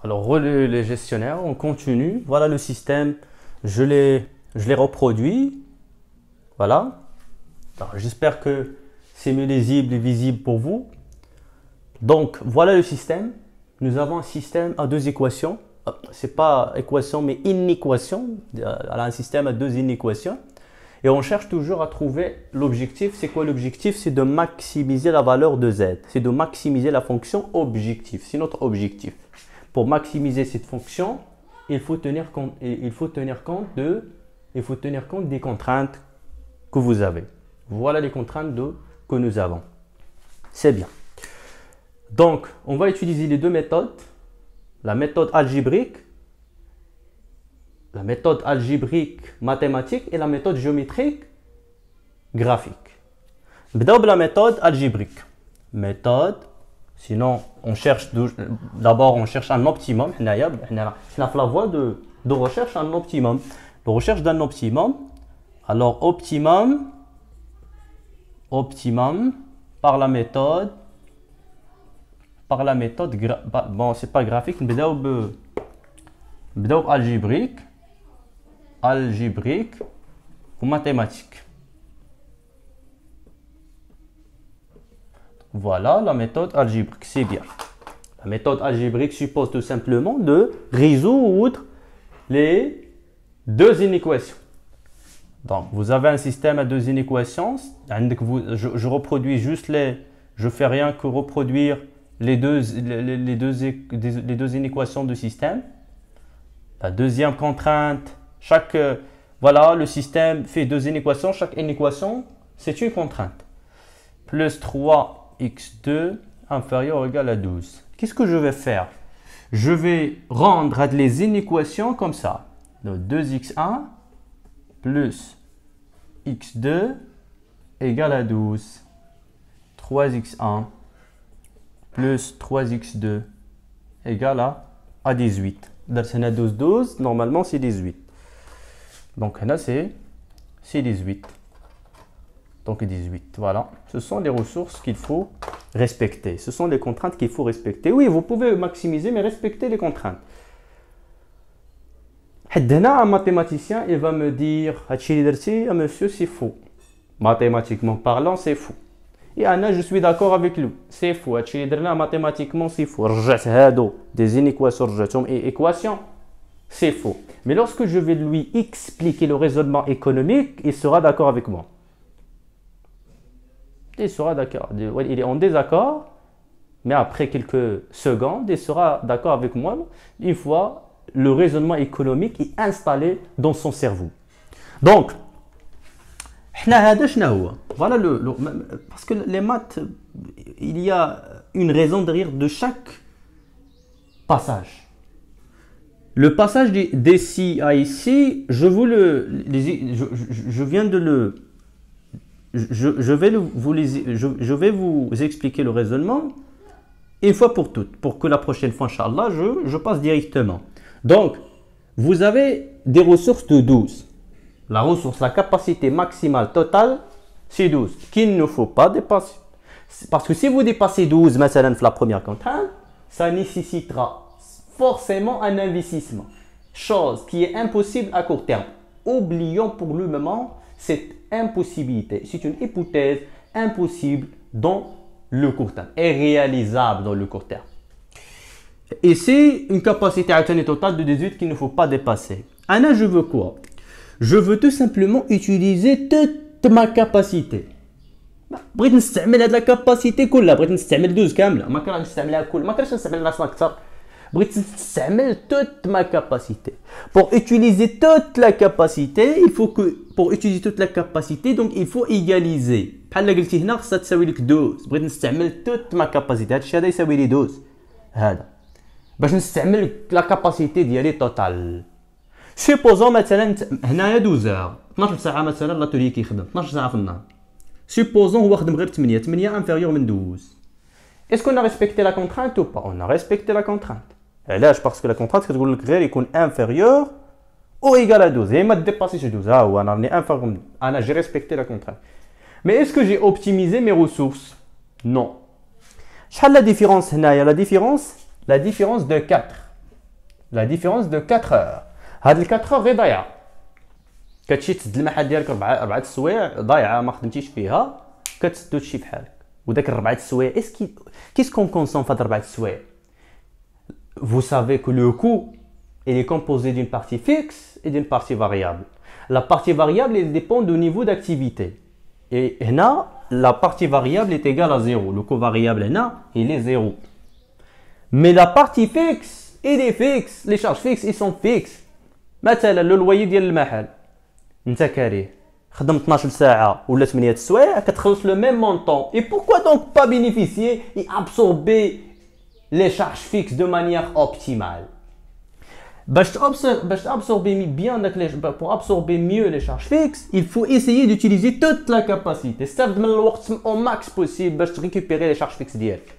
Alors, les gestionnaires, on continue. Voilà le système. Je l'ai reproduit. Voilà. J'espère que c'est mieux lisible et visible pour vous. Donc, voilà le système. Nous avons un système à deux équations. C'est pas équation, mais inéquation. Un système à deux inéquations. Et on cherche toujours à trouver l'objectif. C'est quoi l'objectif? C'est de maximiser la valeur de z. C'est de maximiser la fonction objectif. C'est notre objectif. Pour maximiser cette fonction, il faut tenir compte des contraintes que vous avez. Voilà les contraintes que nous avons. C'est bien. Donc, on va utiliser les deux méthodes. La méthode algébrique mathématique et la méthode géométrique graphique. D'abord la méthode algébrique. Sinon on cherche d'abord un optimum. On a la voie de recherche un optimum. De recherche d'un optimum. Alors optimum par la méthode bon c'est pas graphique, بداو algébrique ou mathématique. Voilà la méthode algébrique, c'est bien. La méthode algébrique suppose tout simplement de résoudre les deux inéquations. Donc vous avez un système à deux inéquations. Je reproduis juste je fais rien que reproduire les deux inéquations du système. La deuxième contrainte, voilà, le système fait deux inéquations. Chaque inéquation, c'est une contrainte. Plus 3x2 inférieur ou égal à 12. Qu'est-ce que je vais faire? Je vais rendre les inéquations comme ça. Donc 2x1 plus x2 égale à 12. 3x1 plus 3x2 égale à 18. Dans 12, normalement c'est 18. Donc là c'est 18. Donc 18, voilà. Ce sont les ressources qu'il faut respecter. Ce sont les contraintes qu'il faut respecter. Oui, vous pouvez maximiser, mais respectez les contraintes. Un mathématicien, il va me dire, monsieur, c'est faux. Mathématiquement parlant, c'est faux. Et Anna, je suis d'accord avec lui. C'est faux. Mathématiquement, c'est faux. Des inéquations et équations, c'est faux. Mais lorsque je vais lui expliquer le raisonnement économique, il sera d'accord avec moi. Il sera d'accord. Il est en désaccord, mais après quelques secondes, il sera d'accord avec moi une fois le raisonnement économique est installé dans son cerveau. Donc, voilà parce que les maths, il y a une raison derrière de chaque passage. Le passage d'ici à ici, je vais vous expliquer le raisonnement une fois pour toutes, pour que la prochaine fois, Inch'Allah, je passe directement. Donc, vous avez des ressources de 12. La capacité maximale totale, c'est 12, qu'il ne faut pas dépasser. Parce que si vous dépassez 12, la première contrainte, ça nécessitera forcément un investissement. Chose qui est impossible à court terme. Oublions pour le moment cette impossibilité. C'est une hypothèse impossible dans le court terme, et réalisable dans le court terme. Et c'est une capacité totale de 18 qu'il ne faut pas dépasser. Anna, je veux quoi? Je veux tout simplement utiliser toute ma capacité. بغيت نستعمل هاد لا كاباسيتي كلها، بغيت نستعمل 12 كامله، ما كرهتش نستعملها كلها، ما كرهتش نستعمل ناقصه اكثر. بغيت نستعمل toute ma capacité. Pour utiliser toute la capacité, donc il faut égaliser. بحال قلتي هنا خصها تساوي لك 12. بغيت نستعمل toute ma capacité. هذا الشيء هذا يساوي لي 12. هذا باش نستعمل لا كاباسيتي ديالي توتال. سيبوزون مثلا هنايا 12 12 ساعه مثلا لاتولي كيخدم 12 ساعه في النهار. Supposons هو خدم غير 8 inférieur من 12. Est-ce qu'on a respecté la contrainte ou pas? On a respecté la contrainte. علاش؟ parce que la contrainte كتقول لك غير يكون inférieur ou égal à 12. Et ما dépasser 12. Ah ouais, on est inférieur. Ana, j'ai respecté la contrainte. Mais est-ce que j'ai optimisé mes ressources? Non. شحال la différence هنايا؟ La différence de 4. La différence de 4 heures. هاد ال 4 heures غير ضايعه. كتمشي تسد المحل ديالك 4 السوايع ضايعه ما خدمتيش فيها، كتسدو تمشي بحالك. وداك 4 السوايع qu'est-ce qu'on consomme فهاد 4 السوايع؟ Vous savez que le coût il est composé d'une partie fixe et d'une partie variable. La partie variable elle dépend du niveau d'activité. Et là, la partie variable est égale à 0. Le coût variable là, il est 0. Mais la partie fixe, il est fixe. Les charges fixes, ils sont fixes. مثلا le loyer ديال المحل انت كاريه خدمت 12 ساعه ولا 8 سوايع كتخلص le même montant. Et pourquoi donc pas bénéficier et absorber les charges fixes de manière optimale? Pour absorber mieux les charges fixes, il faut essayer d'utiliser toute la capacité. استخدم الوقت au max possible باش récupérer les charges fixes ديالك.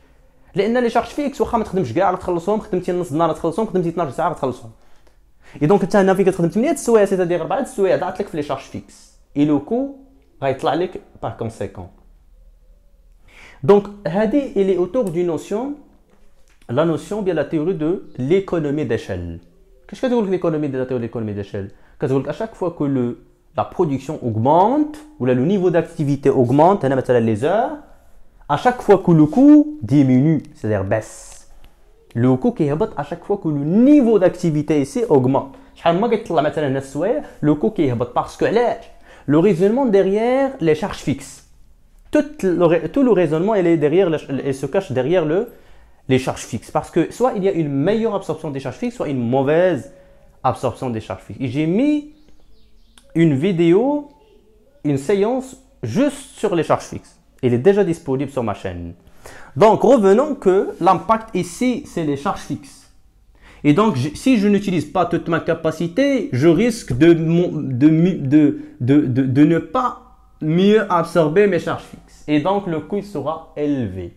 لان les charges fixes واخا ما تخدمش كاع تخلصهم، خدمتي نص نهار تخلصهم، خدمتي 12 ساعه تخلصهم. Et donc انت هنا فين كتخدم 8 سوايع c'est-à-dire 4 سوايع ضاعت لك في les charges fixes. Et le coût غيطلع لك par conséquent. Donc هذه il est autour d'une notion, la notion bien la théorie de l'économie d'échelle. Qu'est-ce que tu veux l'économie de la théorie de l'économie d'échelle? À chaque fois que la production augmente ou le niveau d'activité augmente, les heures, à chaque fois que le coût diminue, c'est-à-dire baisse. Le coût qui est à chaque fois que le niveau d'activité ici augmente. Le coût qui est parce que le raisonnement derrière les charges fixes. Tout le raisonnement il se cache derrière les charges fixes. Parce que soit il y a une meilleure absorption des charges fixes, soit une mauvaise absorption des charges fixes. Et j'ai mis une vidéo, une séance juste sur les charges fixes. Elle est déjà disponible sur ma chaîne. Donc revenons que l'impact ici, c'est les charges fixes. Et donc si je n'utilise pas toute ma capacité, je risque de ne pas mieux absorber mes charges fixes. Et donc le coût sera élevé.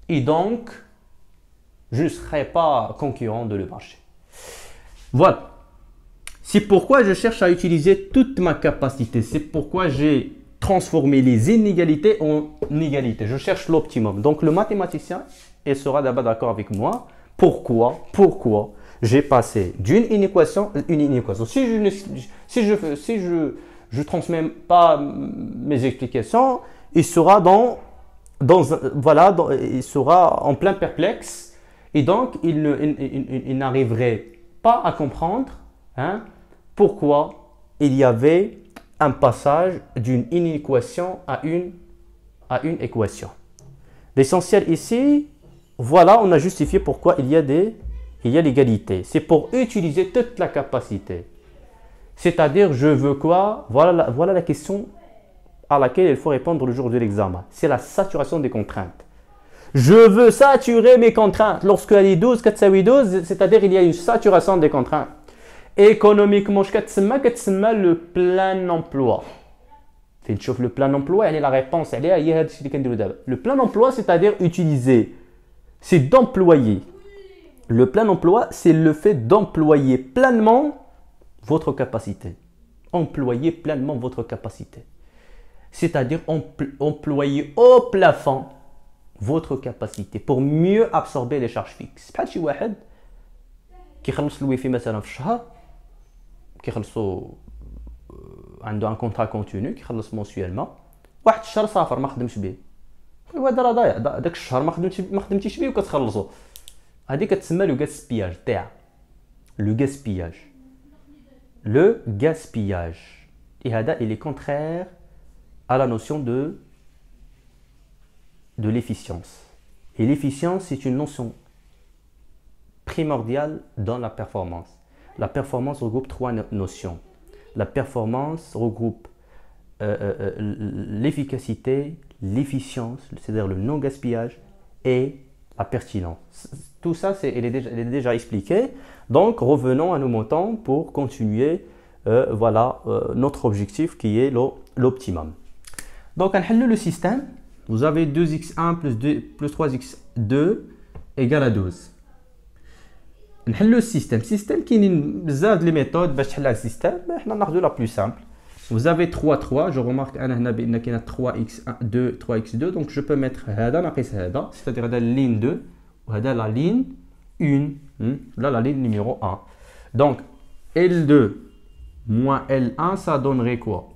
Et donc, je ne serai pas concurrent de le marché. Voilà. C'est pourquoi je cherche à utiliser toute ma capacité. C'est pourquoi j'ai transformé les inégalités en égalités. Je cherche l'optimum. Donc le mathématicien, il sera d'abord d'accord avec moi. Pourquoi j'ai passé d'une inéquation à une inéquation. Si je transmets pas mes explications, il sera il sera en plein perplexe et donc il n'arriverait pas à comprendre pourquoi il y avait un passage d'une inéquation à une équation. L'essentiel ici, voilà, on a justifié pourquoi il y a l'égalité. C'est pour utiliser toute la capacité. C'est-à-dire, je veux quoi? Voilà la question à laquelle il faut répondre le jour de l'examen. C'est la saturation des contraintes. Je veux saturer mes contraintes. Lorsque elle est 12, 12, c'est-à-dire il y a une saturation des contraintes. Économiquement, le plein emploi. Le plein emploi, la réponse, le plein emploi, c'est-à-dire utiliser, c'est d'employer. Le plein emploi, c'est le fait d'employer pleinement votre capacité. Employer pleinement votre capacité. C'est-à-dire employer au plafond votre capacité pour mieux absorber les charges fixes. بحال شي واحد كيخلص الويفي مثلا في الشهر كيخلصوا عنده ان كونترا كونتينيو كيخلص مونسيوالمون واحد الشهر صافر ما خدمش به هذا راه ضايع داك الشهر ما خدمتيش به وكتخلصوا هذه كتسمى لو غاسبياج تاع لو غاسبياج et هذا il est contraire à la notion de l'efficience. Et l'efficience, c'est une notion primordiale dans la performance. La performance regroupe 3 notions. La performance regroupe l'efficacité, l'efficience, c'est-à-dire le non-gaspillage et la pertinence. Tout ça, il est déjà expliqué. Donc, revenons à nos moutons pour continuer notre objectif qui est l'optimum. Donc, on a le système. Vous avez 2x1 plus 3x2 égale à 12. On a le système. Système qui est les méthodes pour faire le système. On a la plus simple. Vous avez 3, 3. Je remarque qu'il y a 3x2, 3x2. Donc, je peux mettre c'est-à-dire la ligne 2 ou la ligne 1. Là, la ligne numéro 1. Donc, L2 moins L1, ça donnerait quoi?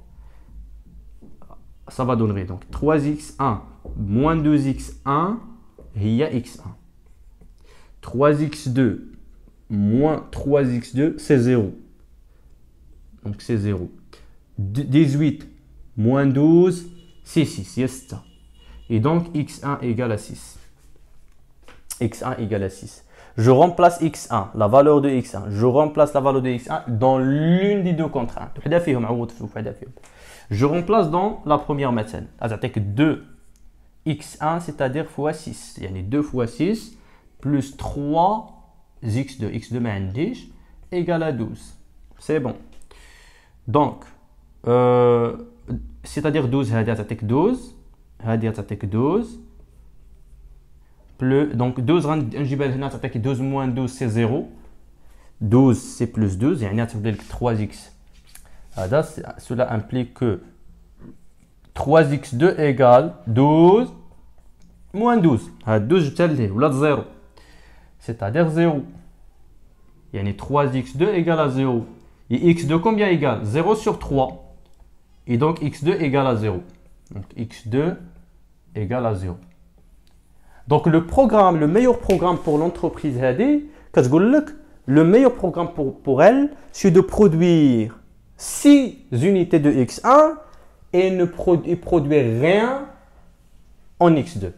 Ça va donner donc 3x1 moins 2x1, il y a x1. 3x2 moins 3x2, c'est 0. Donc, c'est 0. 18 moins 12, c'est 6. Il y a ça. Et donc, x1 égale à 6. x1 égale à 6. Je remplace x1, la valeur de x1. Je remplace la valeur de x1 dans l'une des deux contraintes. Je remplace dans la première méthode. C'est-à-dire que 2x1, c'est-à-dire fois 6. Il y a 2 fois 6 plus 3x2. x2 m'indique égale à 12. C'est bon. Donc, c'est-à-dire 12, c'est-à-dire 12. C'est-à-dire 12. Donc 12 12 moins 12 c'est 0. 12 c'est plus 12, يعني 3x. Cela implique que 3x2 égale 12 moins 12. 12 ou 0. C'est-à-dire 0. يعني 3x2 égale à 0. Et x2 combien égale? 0 sur 3. Et donc x2 égale à 0. Donc x2 égale à 0. Donc le programme, le meilleur programme pour l'entreprise هذه, le meilleur programme pour elle, c'est de produire 6 unités de X1 et ne produire rien en X2.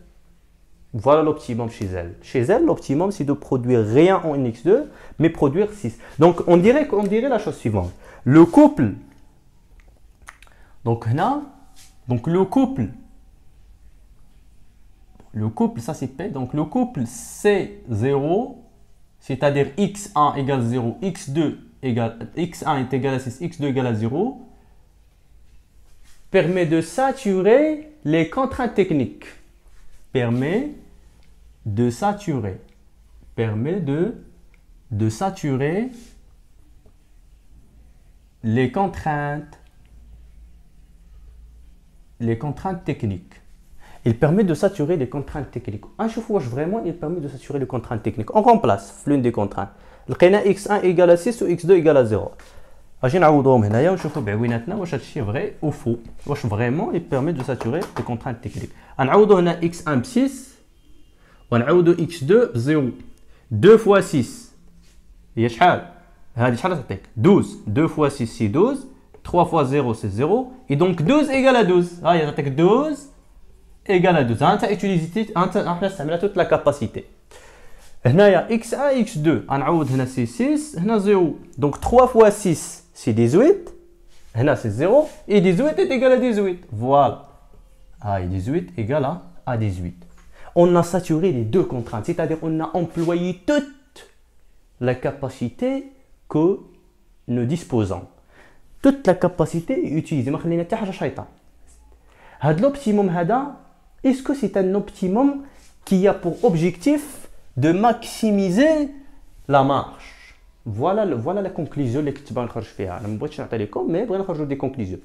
Voilà l'optimum chez elle. Chez elle, l'optimum, c'est de produire rien en X2, mais produire 6. Donc on dirait la chose suivante. Le couple, donc le couple, ça c'est P. Donc le couple C0, c'est-à-dire x1 égale 0, x1 est égal à 6, x2 égale à 0, permet de saturer les contraintes techniques. Permet de saturer les contraintes techniques. Il permet de saturer les contraintes techniques. Vraiment, il permet de saturer les contraintes techniques. On remplace l'une des contraintes. Le x1 égale à 6 ou x2 égale à 0. Je نعوضهم هنايا ونشوفوا بعويناتنا واش هادشي vrai ou faux. واش vraiment il permet de saturer les contraintes techniques. نعوضوا هنا x1 ب 6 ونعوضوا x2 ب 0. 2 fois 6 هي شحال؟ هذه شحال تعطيك؟ 12. 2 fois 6 c'est 12. 3 fois 0 c'est 0. Et donc 12 égale à 12. ها هي تعطيك 12 égale à 12. انت utiliser احنا استعملنا toute la capacité. هنايا x1 x2 غنعوض هنا c'est 6 هنا 0. Donc 3 fois 6 c'est 18. هنا c'est 0 et 18 est égal à 18. Voilà. 18 égale à 18. On a saturé les deux contraintes, c'est-à-dire on a employé toute la capacité que nous disposons. Toute la capacité est utilisée. ما خلينا حتى حاجه شيطان. هذا l'optimum هذا, est-ce que c'est un optimum qui a pour objectif de maximiser la marge? Voilà la conclusion اللي كنت باغي نخرج فيها. انا ما بغيتش نعطي لكم مي بغينا نخرجوا دي كونكلوزيون.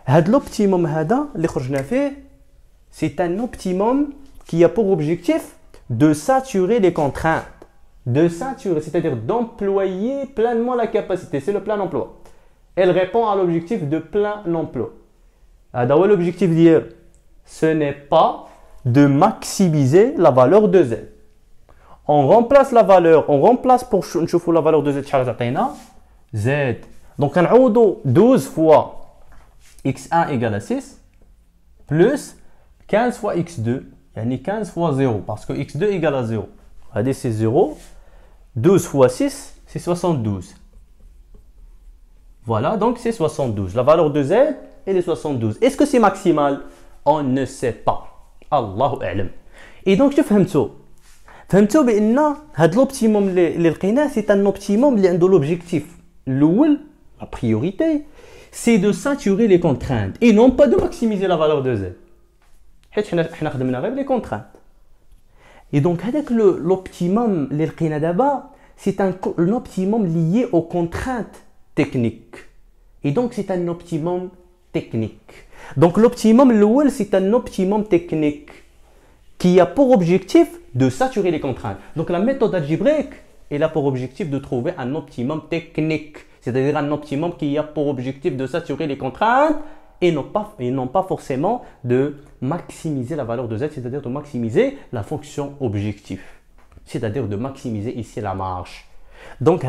هذا l'optimum هذا اللي خرجنا فيه, c'est un optimum qui a pour objectif de saturer les contraintes. De saturer, c'est-à-dire d'employer pleinement la capacité. C'est le plein emploi. Elle répond à l'objectif de plein emploi. Alors l'objectif d'hier, ce n'est pas de maximiser la valeur de Z. On remplace la valeur, pour نشوفوا la valeur de Z شحال تعطينا Z. Donc نعوضوا 12 fois x1 égale à 6 plus 15 fois x2, يعني 15 fois 0 parce que x2 égale à 0. Regardez, c'est 0. 12 fois 6, c'est 72. Voilà, donc c'est 72. La valeur de Z, elle est 72. Est-ce que c'est maximal? On ne sait pas. Allahu a'lam. Et donc, فهمتوا بأن هذا l'optimum اللي لقيناه, c'est un optimum اللي عنده l'objectif. الأول, la priorité, c'est de saturer les contraintes et non pas de maximiser la valeur de Z. حيت حنا خدمنا غير les contraintes. Et donc, avec l'optimum اللي لقينا دابا, c'est un optimum lié aux contraintes techniques. Et donc, c'est un optimum technique. Donc, l'optimum, c'est un optimum technique. qui a pour objectif de saturer les contraintes. Donc la méthode algébrique, elle a pour objectif de trouver un optimum technique, c'est-à-dire un optimum qui a pour objectif de saturer les contraintes et non pas forcément de maximiser la valeur de z, c'est-à-dire de maximiser la fonction objectif, c'est-à-dire de maximiser ici la marge. Donc,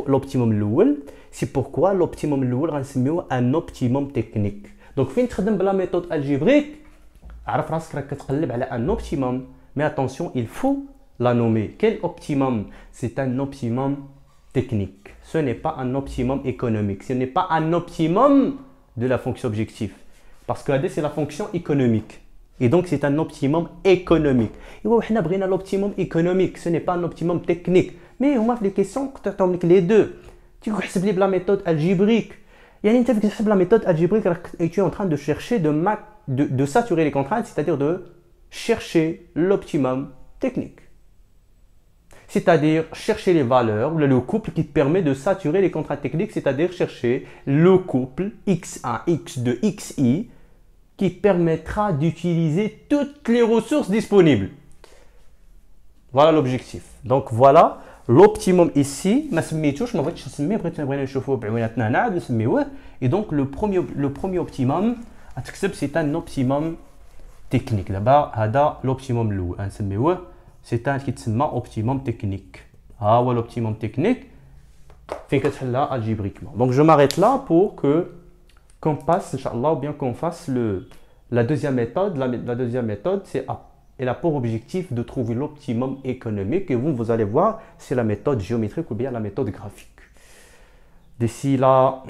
l'optimum l'oul, c'est pourquoi l'optimum l'oul, on un optimum technique. Donc, fin de la méthode algébrique, عرف راسك راك كتقلب على un optimum, mais attention, il faut la nommer. Quel optimum? C'est un optimum technique. Ce n'est pas un optimum économique. Ce n'est pas un optimum de la fonction objectif. Parce que AD, c'est la fonction économique. Et donc, c'est un optimum économique. Et on a l'optimum économique. Ce n'est pas un optimum technique. Mais on a les questions, les deux. Tu peux la méthode algébrique. Yani, la méthode algébrique, et tu es en train de chercher de saturer les contraintes, c'est-à-dire de chercher l'optimum technique. C'est-à-dire chercher les valeurs ou le couple qui permet de saturer les contraintes techniques, c'est-à-dire chercher le couple x1, x2, xi qui permettra d'utiliser toutes les ressources disponibles. Voilà l'objectif. Donc voilà l'optimum ici. Et donc le premier optimum, c'est un optimum technique. D'abord, l'optimum lourd. C'est un optimum technique. Ah, ouais, l'optimum technique. Algébriquement. Donc je m'arrête là pour qu'on passe, Inch'Allah, ou bien qu'on fasse la deuxième méthode. La deuxième méthode, elle a pour objectif de trouver l'optimum économique. Et vous allez voir, c'est la méthode géométrique ou bien la méthode graphique. D'ici là,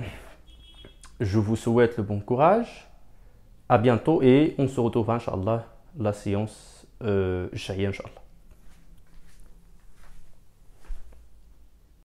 je vous souhaite le bon courage. À bientôt et on se retrouve, Inch'Allah, la séance Inch'Allah.